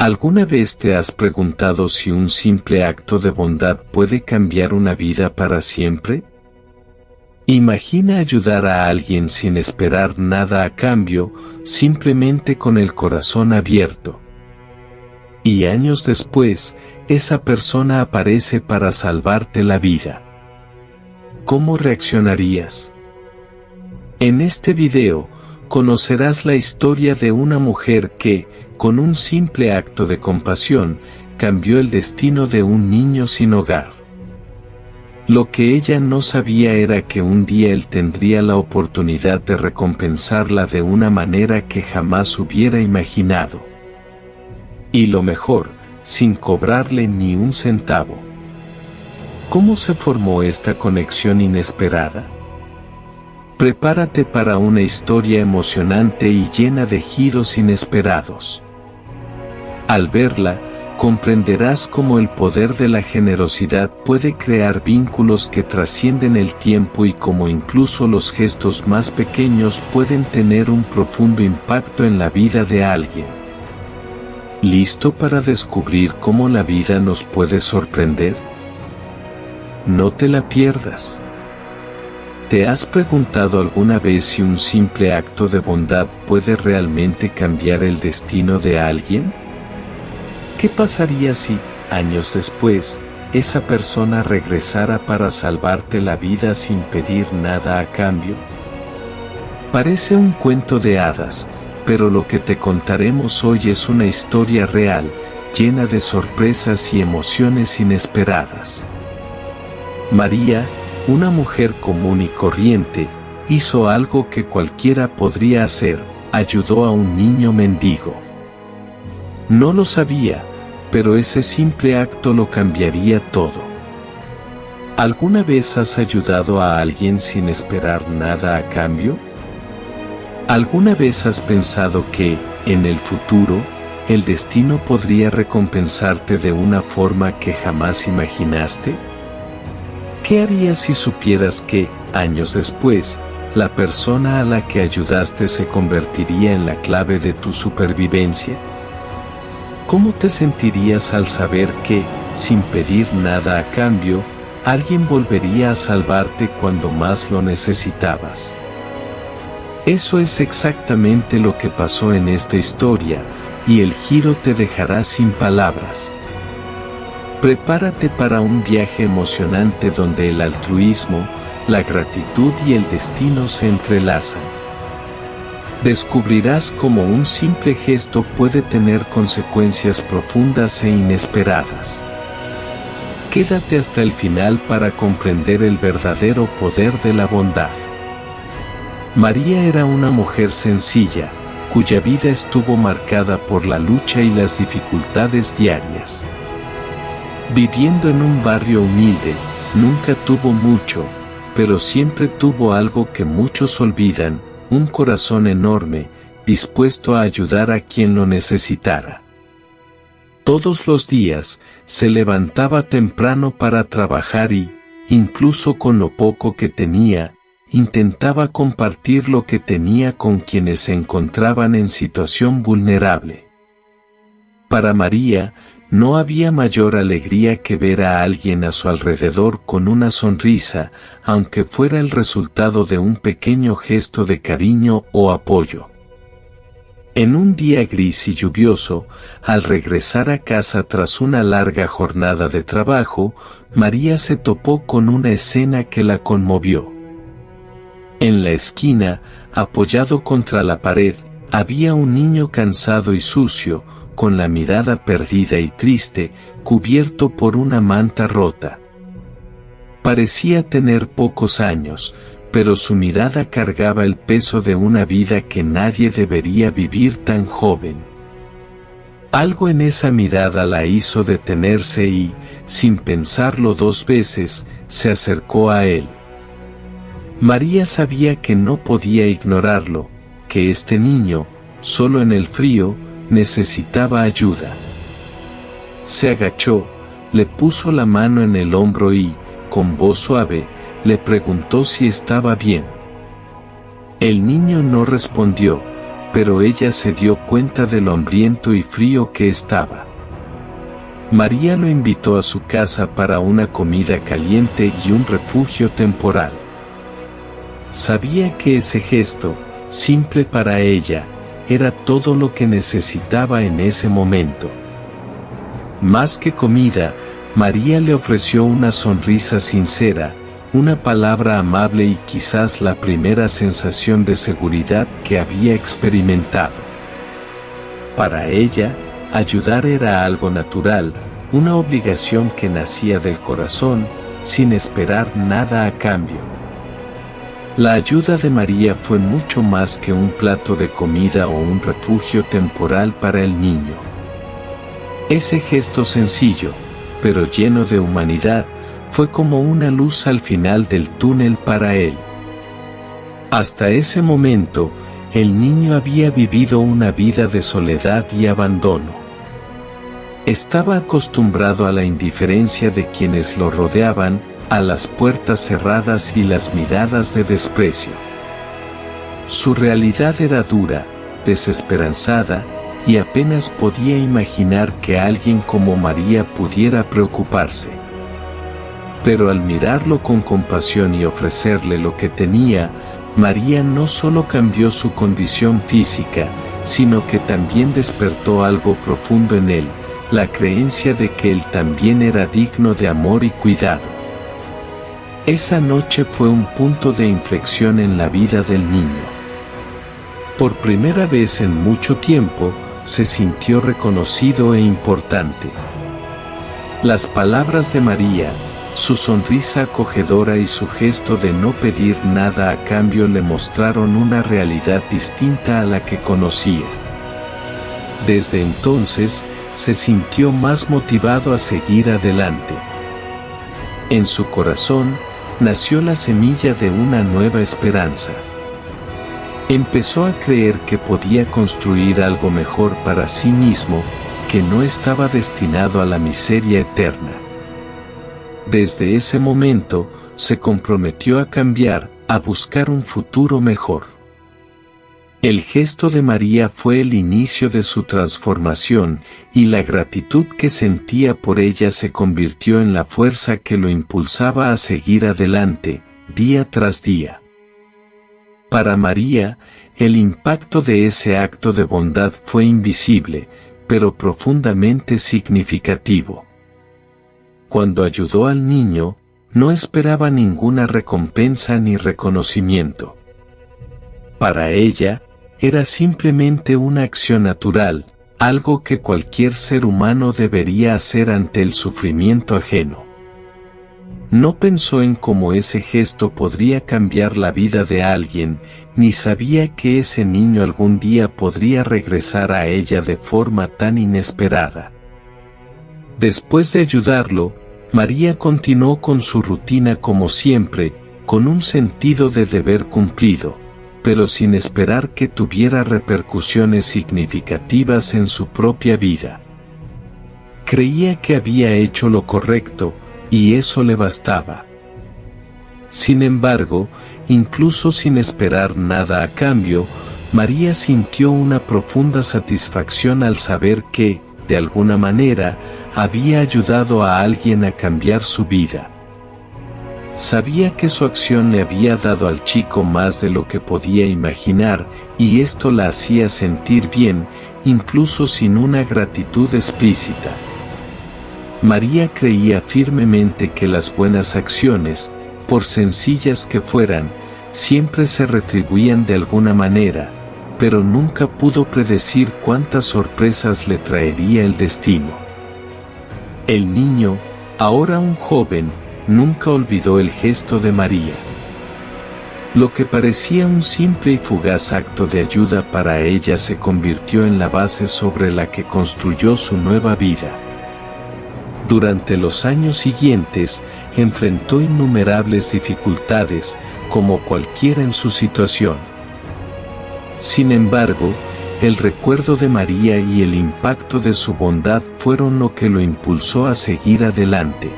¿Alguna vez te has preguntado si un simple acto de bondad puede cambiar una vida para siempre? Imagina ayudar a alguien sin esperar nada a cambio, simplemente con el corazón abierto. Y años después, esa persona aparece para salvarte la vida. ¿Cómo reaccionarías? En este video, conocerás la historia de una mujer que, con un simple acto de compasión, cambió el destino de un niño sin hogar. Lo que ella no sabía era que un día él tendría la oportunidad de recompensarla de una manera que jamás hubiera imaginado. Y lo mejor, sin cobrarle ni un centavo. ¿Cómo se formó esta conexión inesperada? Prepárate para una historia emocionante y llena de giros inesperados. Al verla, comprenderás cómo el poder de la generosidad puede crear vínculos que trascienden el tiempo y cómo incluso los gestos más pequeños pueden tener un profundo impacto en la vida de alguien. ¿Listo para descubrir cómo la vida nos puede sorprender? No te la pierdas. ¿Te has preguntado alguna vez si un simple acto de bondad puede realmente cambiar el destino de alguien? ¿Qué pasaría si, años después, esa persona regresara para salvarte la vida sin pedir nada a cambio? Parece un cuento de hadas, pero lo que te contaremos hoy es una historia real, llena de sorpresas y emociones inesperadas. María, una mujer común y corriente, hizo algo que cualquiera podría hacer: ayudó a un niño mendigo. No lo sabía, pero ese simple acto lo cambiaría todo. ¿Alguna vez has ayudado a alguien sin esperar nada a cambio? ¿Alguna vez has pensado que, en el futuro, el destino podría recompensarte de una forma que jamás imaginaste? ¿Qué harías si supieras que, años después, la persona a la que ayudaste se convertiría en la clave de tu supervivencia? ¿Cómo te sentirías al saber que, sin pedir nada a cambio, alguien volvería a salvarte cuando más lo necesitabas? Eso es exactamente lo que pasó en esta historia, y el giro te dejará sin palabras. Prepárate para un viaje emocionante donde el altruismo, la gratitud y el destino se entrelazan. Descubrirás cómo un simple gesto puede tener consecuencias profundas e inesperadas. Quédate hasta el final para comprender el verdadero poder de la bondad. María era una mujer sencilla, cuya vida estuvo marcada por la lucha y las dificultades diarias. Viviendo en un barrio humilde, nunca tuvo mucho, pero siempre tuvo algo que muchos olvidan: un corazón enorme, dispuesto a ayudar a quien lo necesitara. Todos los días, se levantaba temprano para trabajar y, incluso con lo poco que tenía, intentaba compartir lo que tenía con quienes se encontraban en situación vulnerable. Para María, no había mayor alegría que ver a alguien a su alrededor con una sonrisa, aunque fuera el resultado de un pequeño gesto de cariño o apoyo. En un día gris y lluvioso, al regresar a casa tras una larga jornada de trabajo, María se topó con una escena que la conmovió. En la esquina, apoyado contra la pared, había un niño cansado y sucio, con la mirada perdida y triste, cubierto por una manta rota. Parecía tener pocos años, pero su mirada cargaba el peso de una vida que nadie debería vivir tan joven. Algo en esa mirada la hizo detenerse y, sin pensarlo dos veces, se acercó a él. María sabía que no podía ignorarlo, que este niño, solo en el frío, necesitaba ayuda. Se agachó, le puso la mano en el hombro y, con voz suave, le preguntó si estaba bien. El niño no respondió, pero ella se dio cuenta de lo hambriento y frío que estaba. María lo invitó a su casa para una comida caliente y un refugio temporal. Sabía que ese gesto, simple para ella, era todo lo que necesitaba en ese momento. Más que comida, María le ofreció una sonrisa sincera, una palabra amable y quizás la primera sensación de seguridad que había experimentado. Para ella, ayudar era algo natural, una obligación que nacía del corazón, sin esperar nada a cambio. La ayuda de María fue mucho más que un plato de comida o un refugio temporal para el niño. Ese gesto sencillo, pero lleno de humanidad, fue como una luz al final del túnel para él. Hasta ese momento, el niño había vivido una vida de soledad y abandono. Estaba acostumbrado a la indiferencia de quienes lo rodeaban, a las puertas cerradas y las miradas de desprecio. Su realidad era dura, desesperanzada, y apenas podía imaginar que alguien como María pudiera preocuparse. Pero al mirarlo con compasión y ofrecerle lo que tenía, María no solo cambió su condición física, sino que también despertó algo profundo en él, la creencia de que él también era digno de amor y cuidado. Esa noche fue un punto de inflexión en la vida del niño. Por primera vez en mucho tiempo, se sintió reconocido e importante. Las palabras de María, su sonrisa acogedora y su gesto de no pedir nada a cambio le mostraron una realidad distinta a la que conocía. Desde entonces, se sintió más motivado a seguir adelante. En su corazón, nació la semilla de una nueva esperanza. Empezó a creer que podía construir algo mejor para sí mismo, que no estaba destinado a la miseria eterna. Desde ese momento, se comprometió a cambiar, a buscar un futuro mejor. El gesto de María fue el inicio de su transformación, y la gratitud que sentía por ella se convirtió en la fuerza que lo impulsaba a seguir adelante, día tras día. Para María, el impacto de ese acto de bondad fue invisible, pero profundamente significativo. Cuando ayudó al niño, no esperaba ninguna recompensa ni reconocimiento. Para ella, era simplemente una acción natural, algo que cualquier ser humano debería hacer ante el sufrimiento ajeno. No pensó en cómo ese gesto podría cambiar la vida de alguien, ni sabía que ese niño algún día podría regresar a ella de forma tan inesperada. Después de ayudarlo, María continuó con su rutina como siempre, con un sentido de deber cumplido, pero sin esperar que tuviera repercusiones significativas en su propia vida. Creía que había hecho lo correcto, y eso le bastaba. Sin embargo, incluso sin esperar nada a cambio, María sintió una profunda satisfacción al saber que, de alguna manera, había ayudado a alguien a cambiar su vida. Sabía que su acción le había dado al chico más de lo que podía imaginar, y esto la hacía sentir bien, incluso sin una gratitud explícita. María creía firmemente que las buenas acciones, por sencillas que fueran, siempre se retribuían de alguna manera, pero nunca pudo predecir cuántas sorpresas le traería el destino. El niño, ahora un joven, nunca olvidó el gesto de María. Lo que parecía un simple y fugaz acto de ayuda para ella se convirtió en la base sobre la que construyó su nueva vida. Durante los años siguientes, enfrentó innumerables dificultades, como cualquiera en su situación. Sin embargo, el recuerdo de María y el impacto de su bondad fueron lo que lo impulsó a seguir adelante.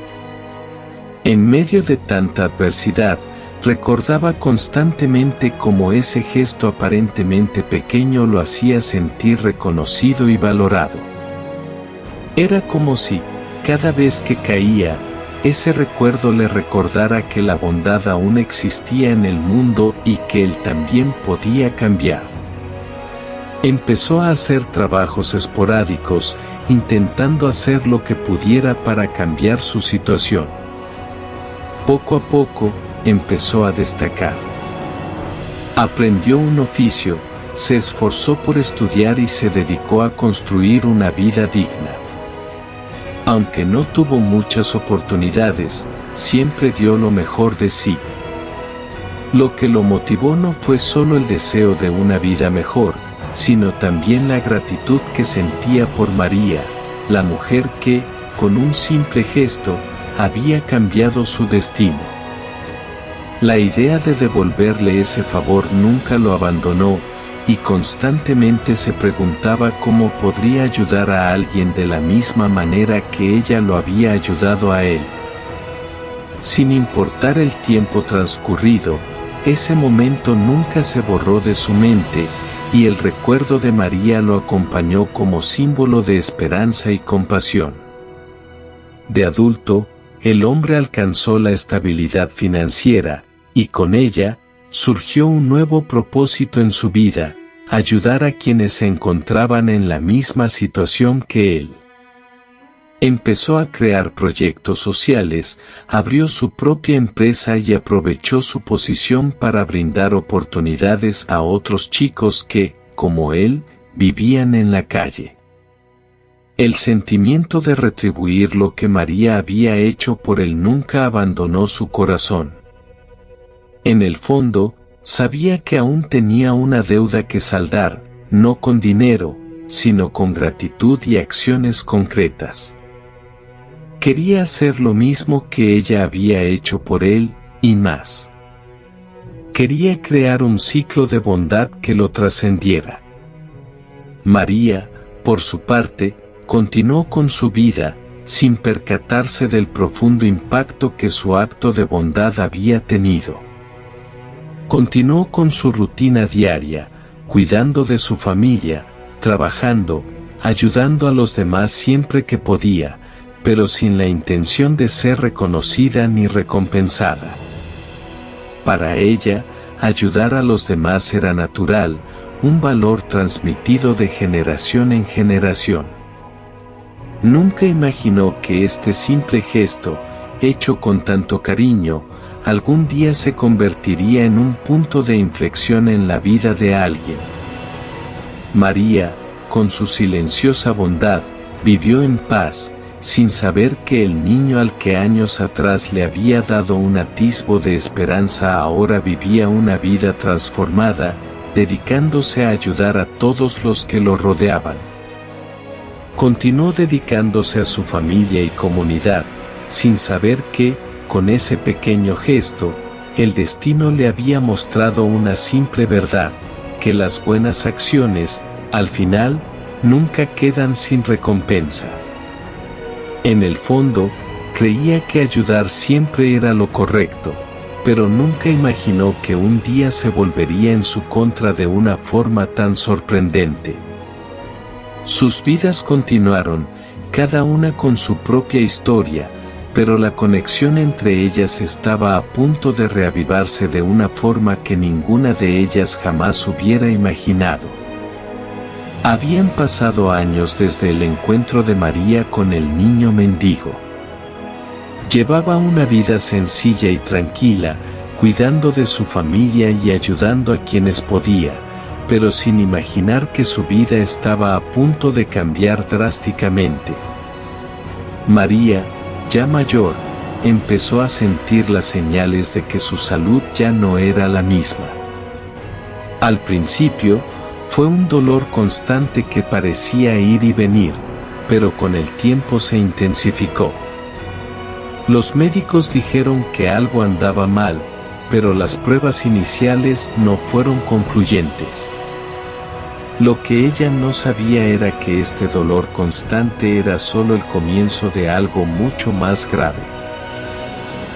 En medio de tanta adversidad, Recordaba constantemente cómo ese gesto aparentemente pequeño lo hacía sentir reconocido y valorado. Era como si, cada vez que caía, ese recuerdo le recordara que la bondad aún existía en el mundo y que él también podía cambiar. Empezó a hacer trabajos esporádicos, intentando hacer lo que pudiera para cambiar su situación. Poco a poco, empezó a destacar. Aprendió un oficio, se esforzó por estudiar y se dedicó a construir una vida digna. Aunque no tuvo muchas oportunidades, siempre dio lo mejor de sí. Lo que lo motivó no fue solo el deseo de una vida mejor, sino también la gratitud que sentía por María, la mujer que, con un simple gesto, había cambiado su destino. La idea de devolverle ese favor nunca lo abandonó, y constantemente se preguntaba cómo podría ayudar a alguien de la misma manera que ella lo había ayudado a él. Sin importar el tiempo transcurrido, ese momento nunca se borró de su mente, y el recuerdo de María lo acompañó como símbolo de esperanza y compasión. De adulto, el hombre alcanzó la estabilidad financiera, y con ella, surgió un nuevo propósito en su vida: ayudar a quienes se encontraban en la misma situación que él. Empezó a crear proyectos sociales, abrió su propia empresa y aprovechó su posición para brindar oportunidades a otros chicos que, como él, vivían en la calle. El sentimiento de retribuir lo que María había hecho por él nunca abandonó su corazón. En el fondo, sabía que aún tenía una deuda que saldar, no con dinero, sino con gratitud y acciones concretas. Quería hacer lo mismo que ella había hecho por él, y más. Quería crear un ciclo de bondad que lo trascendiera. María, por su parte, continuó con su vida, sin percatarse del profundo impacto que su acto de bondad había tenido. Continuó con su rutina diaria, cuidando de su familia, trabajando, ayudando a los demás siempre que podía, pero sin la intención de ser reconocida ni recompensada. Para ella, ayudar a los demás era natural, un valor transmitido de generación en generación. Nunca imaginó que este simple gesto, hecho con tanto cariño, algún día se convertiría en un punto de inflexión en la vida de alguien. María, con su silenciosa bondad, vivió en paz, sin saber que el niño al que años atrás le había dado un atisbo de esperanza ahora vivía una vida transformada, dedicándose a ayudar a todos los que lo rodeaban. Continuó dedicándose a su familia y comunidad, sin saber que, con ese pequeño gesto, el destino le había mostrado una simple verdad: que las buenas acciones, al final, nunca quedan sin recompensa. En el fondo, creía que ayudar siempre era lo correcto, pero nunca imaginó que un día se volvería en su contra de una forma tan sorprendente. Sus vidas continuaron, cada una con su propia historia, pero la conexión entre ellas estaba a punto de reavivarse de una forma que ninguna de ellas jamás hubiera imaginado. Habían pasado años desde el encuentro de María con el niño mendigo. Llevaba una vida sencilla y tranquila, cuidando de su familia y ayudando a quienes podía, pero sin imaginar que su vida estaba a punto de cambiar drásticamente. María, ya mayor, empezó a sentir las señales de que su salud ya no era la misma. Al principio, fue un dolor constante que parecía ir y venir, pero con el tiempo se intensificó. Los médicos dijeron que algo andaba mal, pero las pruebas iniciales no fueron concluyentes. Lo que ella no sabía era que este dolor constante era solo el comienzo de algo mucho más grave.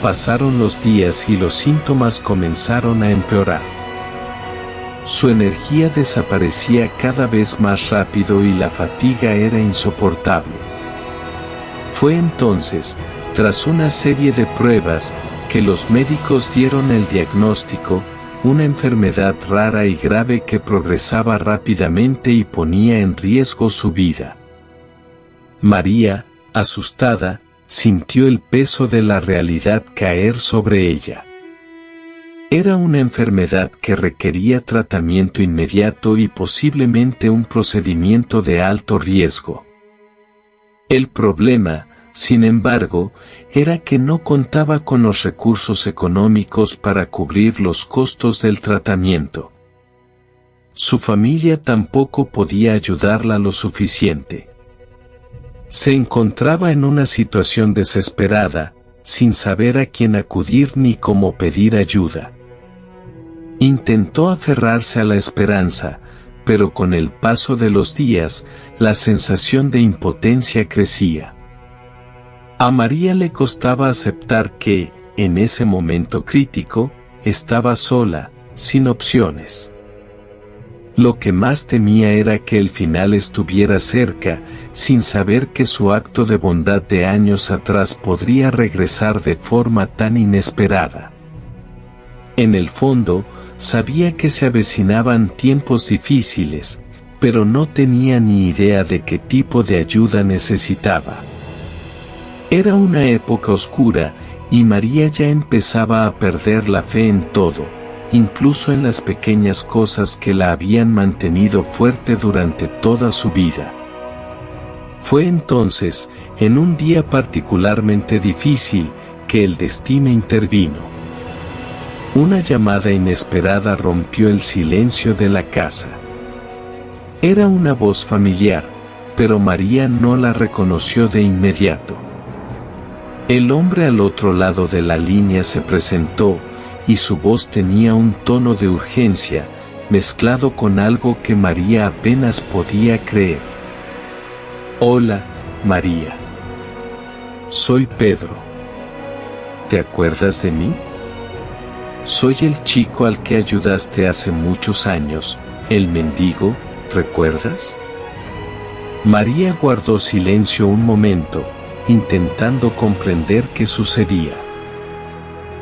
Pasaron los días y los síntomas comenzaron a empeorar. Su energía desaparecía cada vez más rápido y la fatiga era insoportable. Fue entonces, tras una serie de pruebas, que los médicos dieron el diagnóstico, una enfermedad rara y grave que progresaba rápidamente y ponía en riesgo su vida. María, asustada, sintió el peso de la realidad caer sobre ella. Era una enfermedad que requería tratamiento inmediato y posiblemente un procedimiento de alto riesgo. El problema, sin embargo, era que no contaba con los recursos económicos para cubrir los costos del tratamiento. Su familia tampoco podía ayudarla lo suficiente. Se encontraba en una situación desesperada, sin saber a quién acudir ni cómo pedir ayuda. Intentó aferrarse a la esperanza, pero con el paso de los días, la sensación de impotencia crecía. A María le costaba aceptar que, en ese momento crítico, estaba sola, sin opciones. Lo que más temía era que el final estuviera cerca, sin saber que su acto de bondad de años atrás podría regresar de forma tan inesperada. En el fondo, sabía que se avecinaban tiempos difíciles, pero no tenía ni idea de qué tipo de ayuda necesitaba. Era una época oscura, y María ya empezaba a perder la fe en todo, incluso en las pequeñas cosas que la habían mantenido fuerte durante toda su vida. Fue entonces, en un día particularmente difícil, que el destino intervino. Una llamada inesperada rompió el silencio de la casa. Era una voz familiar, pero María no la reconoció de inmediato. El hombre al otro lado de la línea se presentó, y su voz tenía un tono de urgencia, mezclado con algo que María apenas podía creer. «Hola, María. Soy Pedro. ¿Te acuerdas de mí? Soy el chico al que ayudaste hace muchos años, el mendigo, ¿recuerdas?» María guardó silencio un momento, intentando comprender qué sucedía.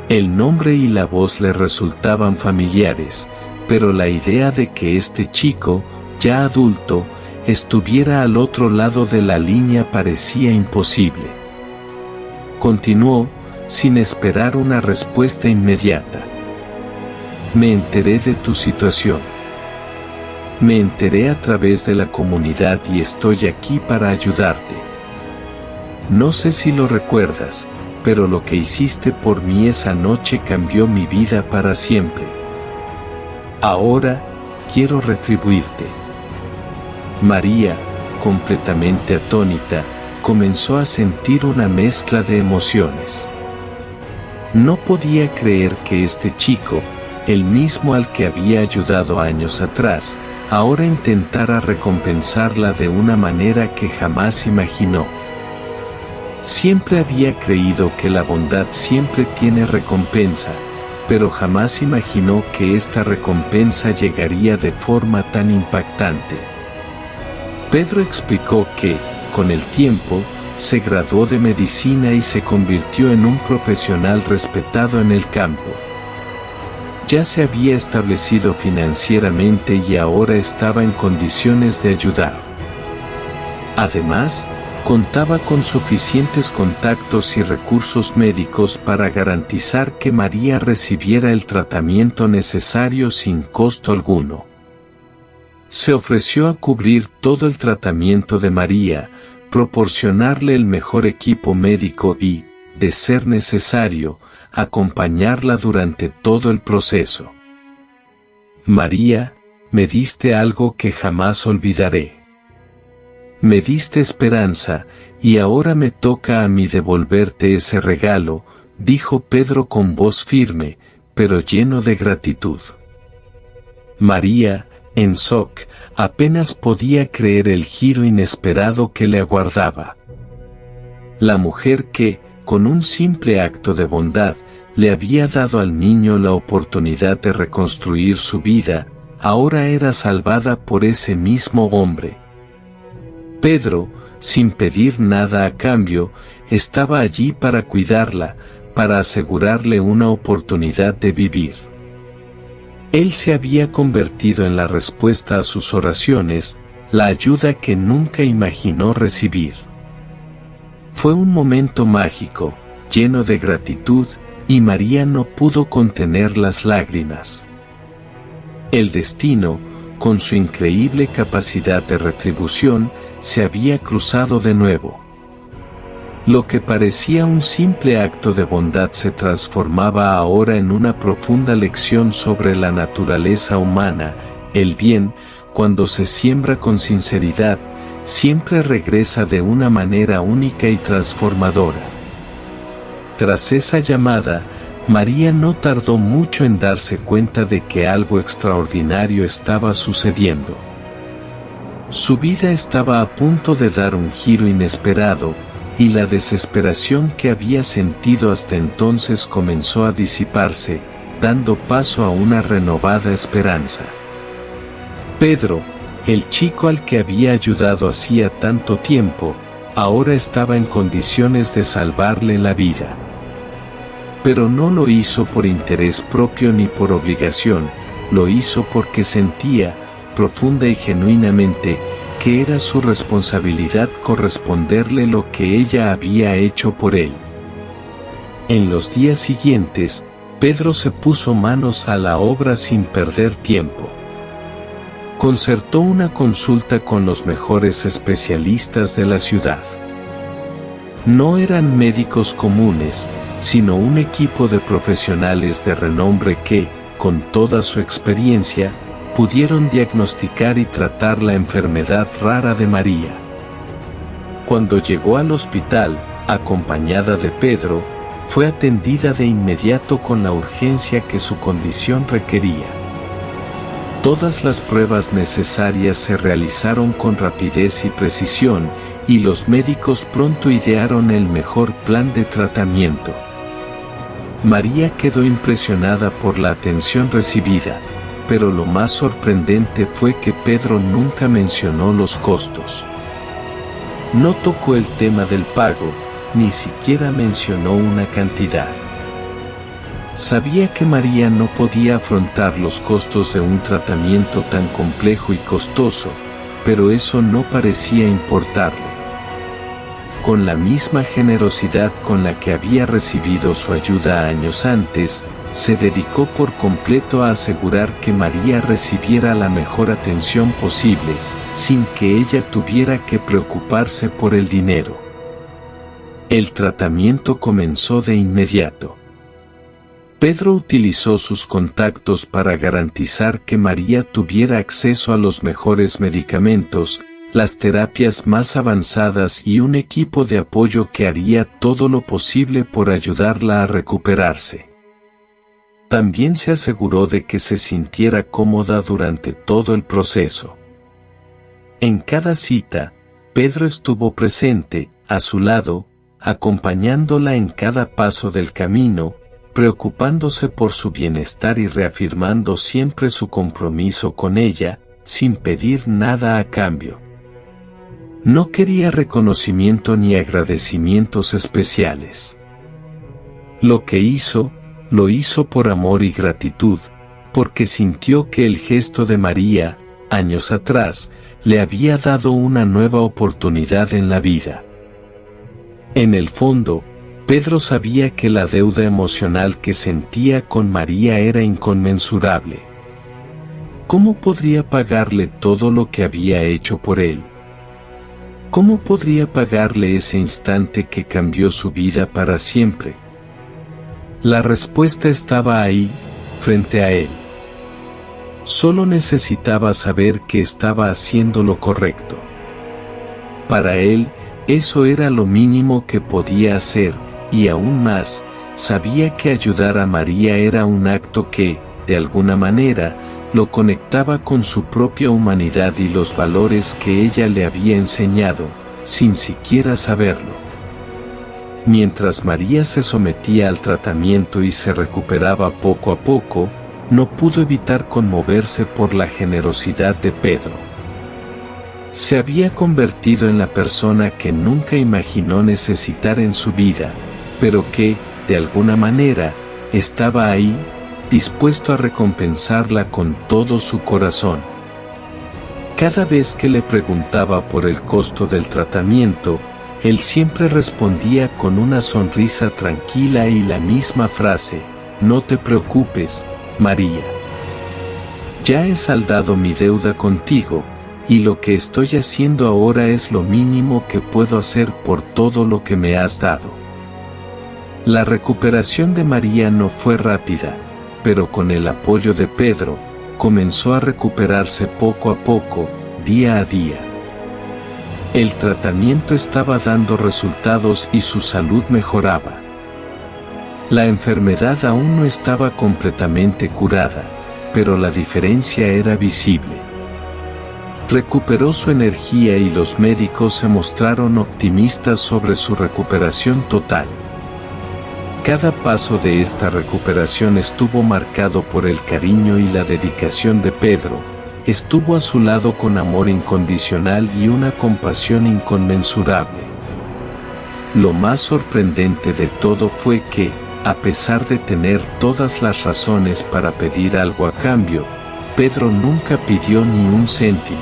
El nombre y la voz le resultaban familiares, pero la idea de que este chico, ya adulto, estuviera al otro lado de la línea parecía imposible. Continuó, sin esperar una respuesta inmediata. «Me enteré de tu situación. Me enteré a través de la comunidad y estoy aquí para ayudarte. No sé si lo recuerdas, pero lo que hiciste por mí esa noche cambió mi vida para siempre. Ahora, quiero retribuirte». María, completamente atónita, comenzó a sentir una mezcla de emociones. No podía creer que este chico, el mismo al que había ayudado años atrás, ahora intentara recompensarla de una manera que jamás imaginó. Siempre había creído que la bondad siempre tiene recompensa, pero jamás imaginó que esta recompensa llegaría de forma tan impactante. Pedro explicó que, con el tiempo, se graduó de medicina y se convirtió en un profesional respetado en el campo. Ya se había establecido financieramente y ahora estaba en condiciones de ayudar. Además, contaba con suficientes contactos y recursos médicos para garantizar que María recibiera el tratamiento necesario sin costo alguno. Se ofreció a cubrir todo el tratamiento de María, proporcionarle el mejor equipo médico y, de ser necesario, acompañarla durante todo el proceso. «María, me diste algo que jamás olvidaré. Me diste esperanza, y ahora me toca a mí devolverte ese regalo», dijo Pedro con voz firme, pero lleno de gratitud. María, en shock, apenas podía creer el giro inesperado que le aguardaba. La mujer que, con un simple acto de bondad, le había dado al niño la oportunidad de reconstruir su vida, ahora era salvada por ese mismo hombre. Pedro, sin pedir nada a cambio, estaba allí para cuidarla, para asegurarle una oportunidad de vivir. Él se había convertido en la respuesta a sus oraciones, la ayuda que nunca imaginó recibir. Fue un momento mágico, lleno de gratitud, y María no pudo contener las lágrimas. El destino, con su increíble capacidad de retribución, se había cruzado de nuevo. Lo que parecía un simple acto de bondad se transformaba ahora en una profunda lección sobre la naturaleza humana. El bien, cuando se siembra con sinceridad, siempre regresa de una manera única y transformadora. Tras esa llamada, María no tardó mucho en darse cuenta de que algo extraordinario estaba sucediendo. Su vida estaba a punto de dar un giro inesperado, y la desesperación que había sentido hasta entonces comenzó a disiparse, dando paso a una renovada esperanza. Pedro, el chico al que había ayudado hacía tanto tiempo, ahora estaba en condiciones de salvarle la vida. Pero no lo hizo por interés propio ni por obligación, lo hizo porque sentía, profunda y genuinamente, que era su responsabilidad corresponderle lo que ella había hecho por él. En los días siguientes, Pedro se puso manos a la obra sin perder tiempo. Concertó una consulta con los mejores especialistas de la ciudad. No eran médicos comunes, sino un equipo de profesionales de renombre que, con toda su experiencia, pudieron diagnosticar y tratar la enfermedad rara de María. Cuando llegó al hospital, acompañada de Pedro, fue atendida de inmediato con la urgencia que su condición requería. Todas las pruebas necesarias se realizaron con rapidez y precisión, y los médicos pronto idearon el mejor plan de tratamiento. María quedó impresionada por la atención recibida, pero lo más sorprendente fue que Pedro nunca mencionó los costos. No tocó el tema del pago, ni siquiera mencionó una cantidad. Sabía que María no podía afrontar los costos de un tratamiento tan complejo y costoso, pero eso no parecía importarle. Con la misma generosidad con la que había recibido su ayuda años antes, se dedicó por completo a asegurar que María recibiera la mejor atención posible, sin que ella tuviera que preocuparse por el dinero. El tratamiento comenzó de inmediato. Pedro utilizó sus contactos para garantizar que María tuviera acceso a los mejores medicamentos, las terapias más avanzadas y un equipo de apoyo que haría todo lo posible por ayudarla a recuperarse. También se aseguró de que se sintiera cómoda durante todo el proceso. En cada cita, Pedro estuvo presente, a su lado, acompañándola en cada paso del camino, preocupándose por su bienestar y reafirmando siempre su compromiso con ella, sin pedir nada a cambio. No quería reconocimiento ni agradecimientos especiales. Lo que hizo, lo hizo por amor y gratitud, porque sintió que el gesto de María, años atrás, le había dado una nueva oportunidad en la vida. En el fondo, Pedro sabía que la deuda emocional que sentía con María era inconmensurable. ¿Cómo podría pagarle todo lo que había hecho por él? ¿Cómo podría pagarle ese instante que cambió su vida para siempre? La respuesta estaba ahí, frente a él. Solo necesitaba saber que estaba haciendo lo correcto. Para él, eso era lo mínimo que podía hacer, y aún más, sabía que ayudar a María era un acto que, de alguna manera, lo conectaba con su propia humanidad y los valores que ella le había enseñado, sin siquiera saberlo. Mientras María se sometía al tratamiento y se recuperaba poco a poco, no pudo evitar conmoverse por la generosidad de Pedro. Se había convertido en la persona que nunca imaginó necesitar en su vida, pero que, de alguna manera, estaba ahí, dispuesto a recompensarla con todo su corazón. Cada vez que le preguntaba por el costo del tratamiento, él siempre respondía con una sonrisa tranquila y la misma frase: «No te preocupes, María. Ya he saldado mi deuda contigo, y lo que estoy haciendo ahora es lo mínimo que puedo hacer por todo lo que me has dado». La recuperación de María no fue rápida, pero con el apoyo de Pedro, comenzó a recuperarse poco a poco, día a día. El tratamiento estaba dando resultados y su salud mejoraba. La enfermedad aún no estaba completamente curada, pero la diferencia era visible. Recuperó su energía y los médicos se mostraron optimistas sobre su recuperación total. Cada paso de esta recuperación estuvo marcado por el cariño y la dedicación de Pedro. Estuvo a su lado con amor incondicional y una compasión inconmensurable. Lo más sorprendente de todo fue que, a pesar de tener todas las razones para pedir algo a cambio, Pedro nunca pidió ni un céntimo.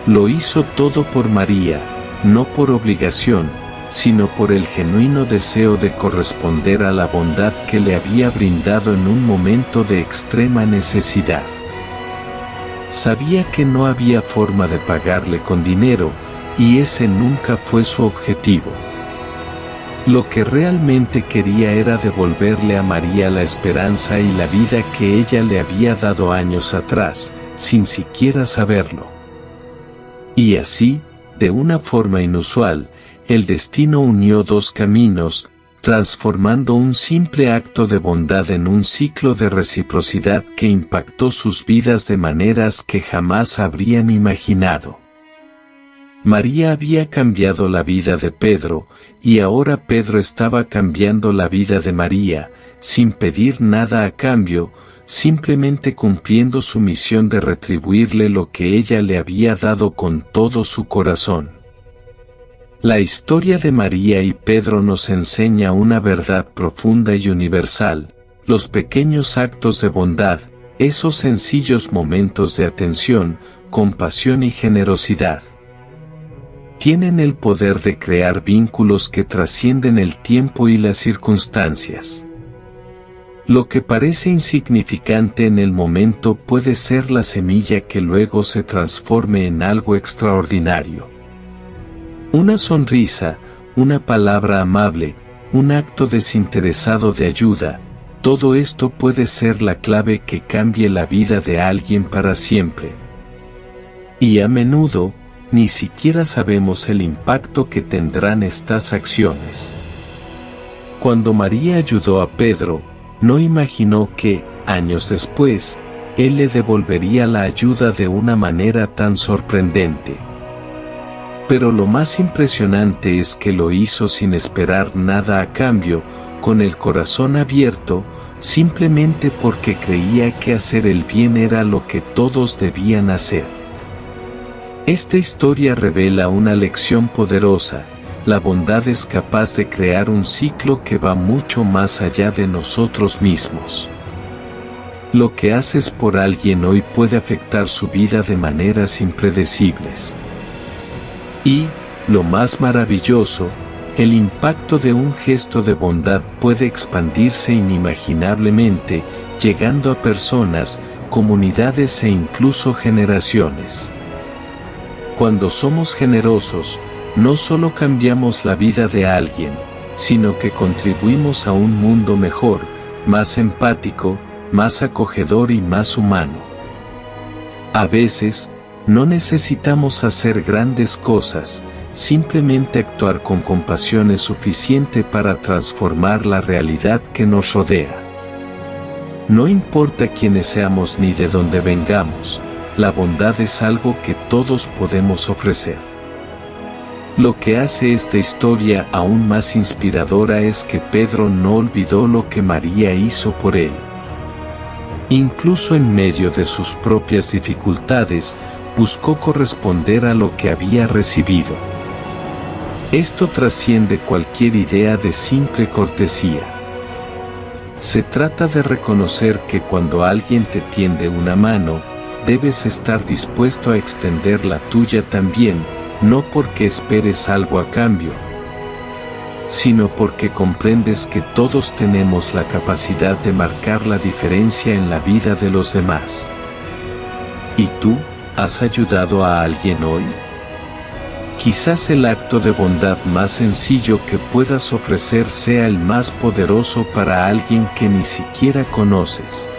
Lo hizo todo por María, no por obligación, sino por el genuino deseo de corresponder a la bondad que le había brindado en un momento de extrema necesidad. Sabía que no había forma de pagarle con dinero, y ese nunca fue su objetivo. Lo que realmente quería era devolverle a María la esperanza y la vida que ella le había dado años atrás, sin siquiera saberlo. Y así, de una forma inusual, el destino unió dos caminos, transformando un simple acto de bondad en un ciclo de reciprocidad que impactó sus vidas de maneras que jamás habrían imaginado. María había cambiado la vida de Pedro, y ahora Pedro estaba cambiando la vida de María, sin pedir nada a cambio, simplemente cumpliendo su misión de retribuirle lo que ella le había dado con todo su corazón. La historia de María y Pedro nos enseña una verdad profunda y universal: los pequeños actos de bondad, esos sencillos momentos de atención, compasión y generosidad, tienen el poder de crear vínculos que trascienden el tiempo y las circunstancias. Lo que parece insignificante en el momento puede ser la semilla que luego se transforme en algo extraordinario. Una sonrisa, una palabra amable, un acto desinteresado de ayuda, todo esto puede ser la clave que cambie la vida de alguien para siempre. Y a menudo, ni siquiera sabemos el impacto que tendrán estas acciones. Cuando María ayudó a Pedro, no imaginó que, años después, él le devolvería la ayuda de una manera tan sorprendente. Pero lo más impresionante es que lo hizo sin esperar nada a cambio, con el corazón abierto, simplemente porque creía que hacer el bien era lo que todos debían hacer. Esta historia revela una lección poderosa: la bondad es capaz de crear un ciclo que va mucho más allá de nosotros mismos. Lo que haces por alguien hoy puede afectar su vida de maneras impredecibles. Y, lo más maravilloso, el impacto de un gesto de bondad puede expandirse inimaginablemente, llegando a personas, comunidades e incluso generaciones. Cuando somos generosos, no solo cambiamos la vida de alguien, sino que contribuimos a un mundo mejor, más empático, más acogedor y más humano. A veces, no necesitamos hacer grandes cosas, simplemente actuar con compasión es suficiente para transformar la realidad que nos rodea. No importa quiénes seamos ni de dónde vengamos, la bondad es algo que todos podemos ofrecer. Lo que hace esta historia aún más inspiradora es que Pedro no olvidó lo que María hizo por él. Incluso en medio de sus propias dificultades, buscó corresponder a lo que había recibido. Esto trasciende cualquier idea de simple cortesía. Se trata de reconocer que cuando alguien te tiende una mano, debes estar dispuesto a extender la tuya también, no porque esperes algo a cambio, sino porque comprendes que todos tenemos la capacidad de marcar la diferencia en la vida de los demás. ¿Y tú, has ayudado a alguien hoy? Quizás el acto de bondad más sencillo que puedas ofrecer sea el más poderoso para alguien que ni siquiera conoces.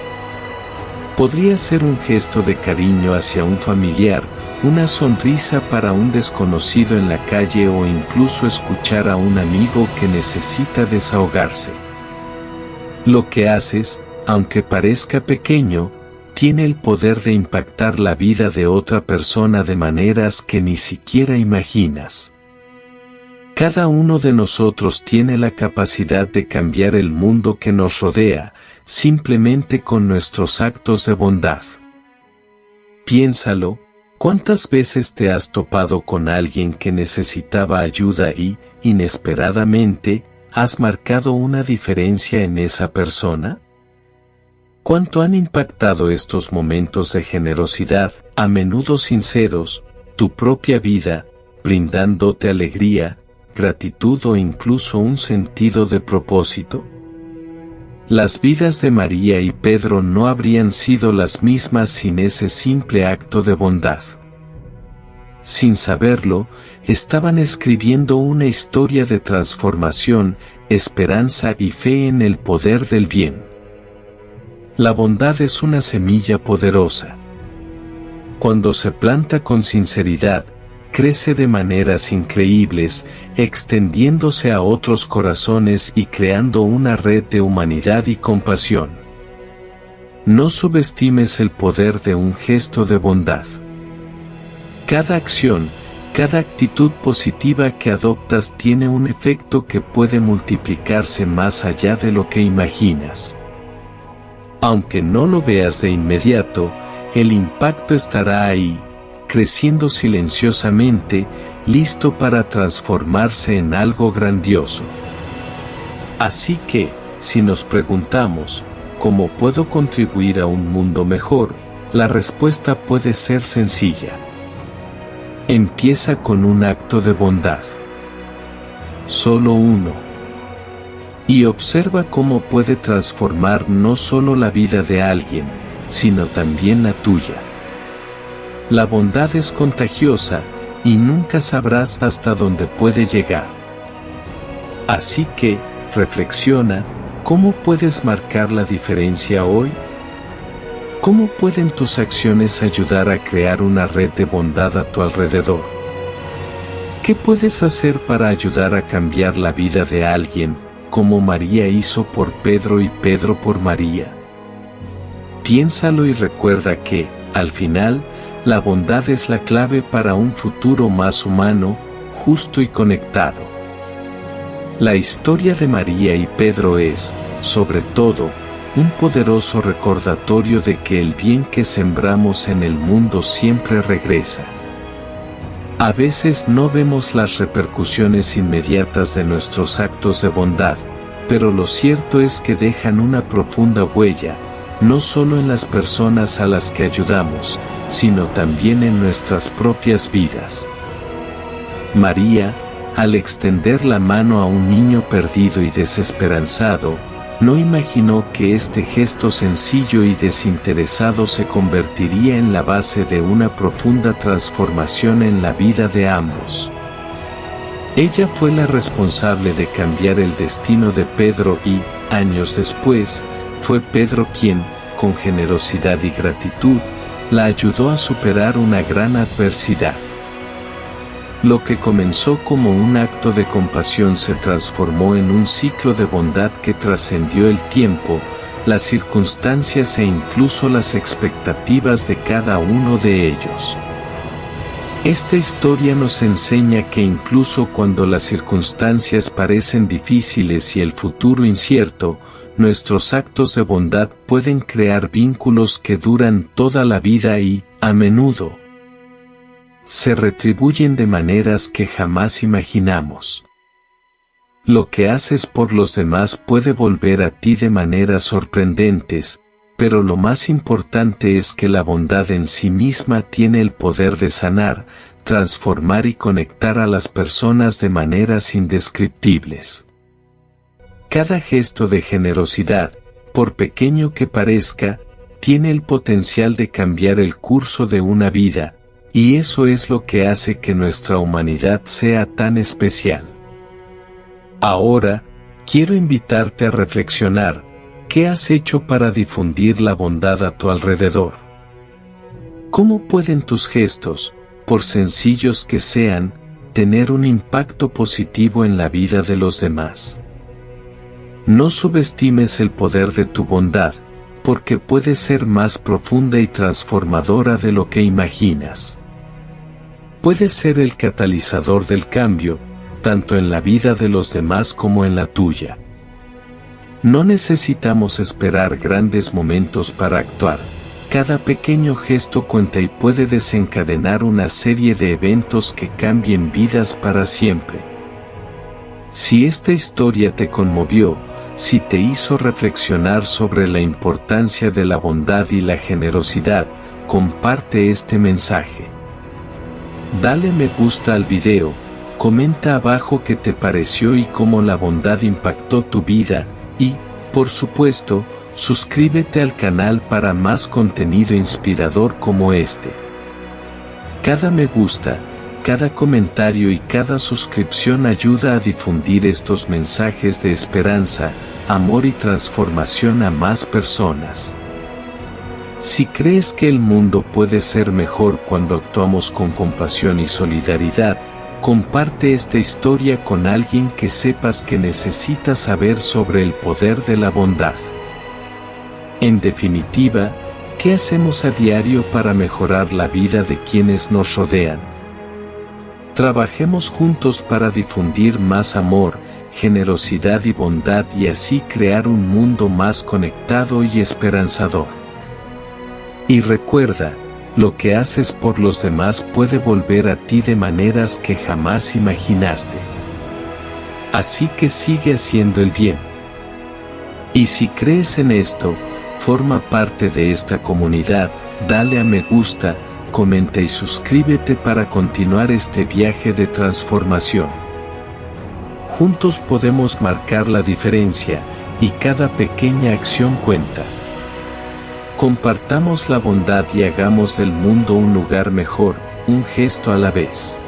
Podría ser un gesto de cariño hacia un familiar, una sonrisa para un desconocido en la calle o incluso escuchar a un amigo que necesita desahogarse. Lo que haces, aunque parezca pequeño, tiene el poder de impactar la vida de otra persona de maneras que ni siquiera imaginas. Cada uno de nosotros tiene la capacidad de cambiar el mundo que nos rodea, simplemente con nuestros actos de bondad. Piénsalo. ¿Cuántas veces te has topado con alguien que necesitaba ayuda y, inesperadamente, has marcado una diferencia en esa persona? ¿Cuánto han impactado estos momentos de generosidad, a menudo sinceros, tu propia vida, brindándote alegría, gratitud o incluso un sentido de propósito? Las vidas de María y Pedro no habrían sido las mismas sin ese simple acto de bondad. Sin saberlo, estaban escribiendo una historia de transformación, esperanza y fe en el poder del bien. La bondad es una semilla poderosa. Cuando se planta con sinceridad, crece de maneras increíbles, extendiéndose a otros corazones y creando una red de humanidad y compasión. No subestimes el poder de un gesto de bondad. Cada acción, cada actitud positiva que adoptas tiene un efecto que puede multiplicarse más allá de lo que imaginas. Aunque no lo veas de inmediato, el impacto estará ahí, creciendo silenciosamente, listo para transformarse en algo grandioso. Así que, si nos preguntamos, ¿cómo puedo contribuir a un mundo mejor?, la respuesta puede ser sencilla. Empieza con un acto de bondad. Solo uno. Y observa cómo puede transformar no solo la vida de alguien, sino también la tuya. La bondad es contagiosa, y nunca sabrás hasta dónde puede llegar. Así que, reflexiona, ¿cómo puedes marcar la diferencia hoy? ¿Cómo pueden tus acciones ayudar a crear una red de bondad a tu alrededor? ¿Qué puedes hacer para ayudar a cambiar la vida de alguien, como María hizo por Pedro y Pedro por María? Piénsalo y recuerda que, al final, la bondad es la clave para un futuro más humano, justo y conectado. La historia de María y Pedro es, sobre todo, un poderoso recordatorio de que el bien que sembramos en el mundo siempre regresa. A veces no vemos las repercusiones inmediatas de nuestros actos de bondad, pero lo cierto es que dejan una profunda huella, no solo en las personas a las que ayudamos, sino también en nuestras propias vidas. María, al extender la mano a un niño perdido y desesperanzado, no imaginó que este gesto sencillo y desinteresado se convertiría en la base de una profunda transformación en la vida de ambos. Ella fue la responsable de cambiar el destino de Pedro y, años después, fue Pedro quien, con generosidad y gratitud, la ayudó a superar una gran adversidad. Lo que comenzó como un acto de compasión se transformó en un ciclo de bondad que trascendió el tiempo, las circunstancias e incluso las expectativas de cada uno de ellos. Esta historia nos enseña que incluso cuando las circunstancias parecen difíciles y el futuro incierto, nuestros actos de bondad pueden crear vínculos que duran toda la vida y, a menudo, se retribuyen de maneras que jamás imaginamos. Lo que haces por los demás puede volver a ti de maneras sorprendentes, pero lo más importante es que la bondad en sí misma tiene el poder de sanar, transformar y conectar a las personas de maneras indescriptibles. Cada gesto de generosidad, por pequeño que parezca, tiene el potencial de cambiar el curso de una vida, y eso es lo que hace que nuestra humanidad sea tan especial. Ahora, quiero invitarte a reflexionar. ¿Qué has hecho para difundir la bondad a tu alrededor? ¿Cómo pueden tus gestos, por sencillos que sean, tener un impacto positivo en la vida de los demás? No subestimes el poder de tu bondad, porque puede ser más profunda y transformadora de lo que imaginas. Puede ser el catalizador del cambio, tanto en la vida de los demás como en la tuya. No necesitamos esperar grandes momentos para actuar. Cada pequeño gesto cuenta y puede desencadenar una serie de eventos que cambien vidas para siempre. Si esta historia te conmovió, si te hizo reflexionar sobre la importancia de la bondad y la generosidad, comparte este mensaje. Dale me gusta al video, comenta abajo qué te pareció y cómo la bondad impactó tu vida. Y, por supuesto, suscríbete al canal para más contenido inspirador como este. Cada me gusta, cada comentario y cada suscripción ayuda a difundir estos mensajes de esperanza, amor y transformación a más personas. Si crees que el mundo puede ser mejor cuando actuamos con compasión y solidaridad, comparte esta historia con alguien que sepas que necesita saber sobre el poder de la bondad. En definitiva, ¿qué hacemos a diario para mejorar la vida de quienes nos rodean? Trabajemos juntos para difundir más amor, generosidad y bondad y así crear un mundo más conectado y esperanzador. Y recuerda, lo que haces por los demás puede volver a ti de maneras que jamás imaginaste. Así que sigue haciendo el bien. Y si crees en esto, forma parte de esta comunidad, dale a me gusta, comenta y suscríbete para continuar este viaje de transformación. Juntos podemos marcar la diferencia, y cada pequeña acción cuenta. Compartamos la bondad y hagamos del mundo un lugar mejor, un gesto a la vez.